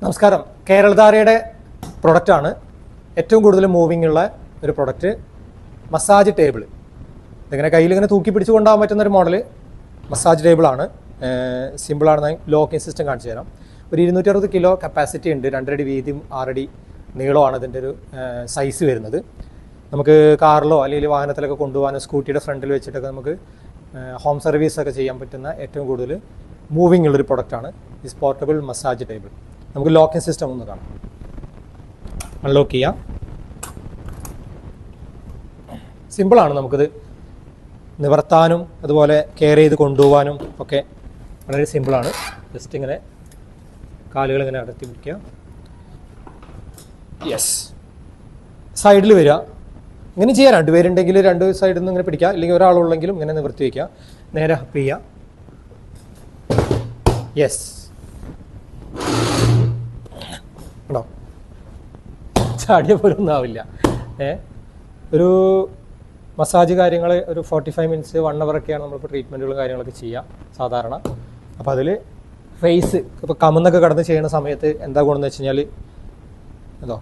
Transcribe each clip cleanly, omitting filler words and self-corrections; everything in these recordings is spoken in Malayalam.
നമസ്കാരം. കേരളധാരയുടെ പ്രൊഡക്റ്റാണ് ഏറ്റവും കൂടുതൽ മൂവിങ് ഉള്ള ഒരു പ്രൊഡക്റ്റ്. Massage table. ഇതിങ്ങനെ കയ്യിൽ ഇങ്ങനെ തൂക്കി പിടിച്ച് കൊണ്ടുപോകാൻ പറ്റുന്ന ഒരു മോഡൽ മസാജ് ടേബിളാണ്. സിമ്പിളാണ്. ലോക്കിംഗ് സിസ്റ്റം കാണിച്ചു തരാം. ഒരു 260 കിലോ കപ്പാസിറ്റി ഉണ്ട്. 2 അടി വീതിയും 6 അടി നീളമാണ് ഇതിൻ്റെ ഒരു സൈസ് വരുന്നത്. നമുക്ക് കാറിലോ അല്ലെങ്കിൽ വാഹനത്തിലൊക്കെ കൊണ്ടുപോകാൻ സ്കൂട്ടിയുടെ ഫ്രണ്ടിൽ വെച്ചിട്ടൊക്കെ നമുക്ക് ഹോം സർവീസൊക്കെ ചെയ്യാൻ പറ്റുന്ന ഏറ്റവും കൂടുതൽ മൂവിങ് ഉള്ളൊരു പ്രൊഡക്റ്റാണ് ഈ പോർട്ടബിൾ മസാജ് ടേബിൾ. നമുക്ക് ലോക്കിംഗ് സിസ്റ്റം ഒന്ന് കാണാം. അൺലോക്ക് ചെയ്യാം. സിമ്പിളാണ്. നമുക്കിത് നിവർത്താനും അതുപോലെ കെയർ ചെയ്ത് കൊണ്ടുപോകാനും ഒക്കെ വളരെ സിമ്പിളാണ്. ജസ്റ്റ് ഇങ്ങനെ കാലുകൾ ഇങ്ങനെ അടത്തി പിടിക്കുക. യെസ്. സൈഡിൽ വരിക. ഇങ്ങനെ ചെയ്യാം. 2 പേരുണ്ടെങ്കിൽ 2 സൈഡിൽ നിന്ന് ഇങ്ങനെ പിടിക്കുക. അല്ലെങ്കിൽ ഒരാളുള്ളെങ്കിലും ഇങ്ങനെ നിവർത്തി വയ്ക്കുക. നേരെ ഹപ്പ് ചെയ്യുക. യെസ്. ഉണ്ടോ? ചാടിയ പോലും ഒന്നും ആവില്ല. ഒരു മസാജ് കാര്യങ്ങൾ ഒരു 45 മിനിറ്റ്സ് 1 അവർ ഒക്കെയാണ് നമ്മളിപ്പോൾ ട്രീറ്റ്മെൻറ്റുകളും കാര്യങ്ങളൊക്കെ ചെയ്യുക സാധാരണ. അപ്പോൾ അതിൽ ഫേസ് ഇപ്പോൾ കമന്നൊക്കെ കടന്ന് ചെയ്യുന്ന സമയത്ത് എന്താ ഗുണമെന്ന് വെച്ച് കഴിഞ്ഞാൽ അതോ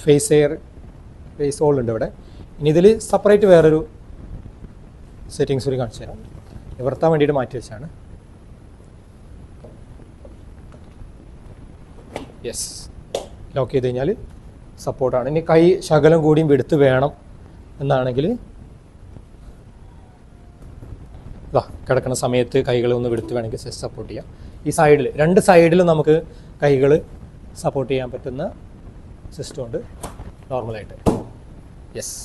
ഫേസ് ഹോൾ ഉണ്ട് ഇവിടെ. ഇനി ഇതിൽ സെപ്പറേറ്റ് വേറൊരു സെറ്റിങ്സ് കൂടി കാണിച്ചു തരാം. നിവർത്താൻ വേണ്ടിയിട്ട് മാറ്റി വെച്ചാണ്. യെസ്. ലോക്ക് ചെയ്ത് കഴിഞ്ഞാൽ സപ്പോർട്ടാണ്. ഇനി കൈ ശകലം കൂടിയും വെടുത്ത് വേണം എന്നാണെങ്കിൽ കിടക്കുന്ന സമയത്ത് കൈകൾ ഒന്ന് വെടുത്ത് വേണമെങ്കിൽ സപ്പോർട്ട് ചെയ്യാം. ഈ സൈഡിൽ 2 സൈഡിലും നമുക്ക് കൈകൾ സപ്പോർട്ട് ചെയ്യാൻ പറ്റുന്ന സിസ്റ്റം ഉണ്ട് നോർമലായിട്ട്. യെസ്.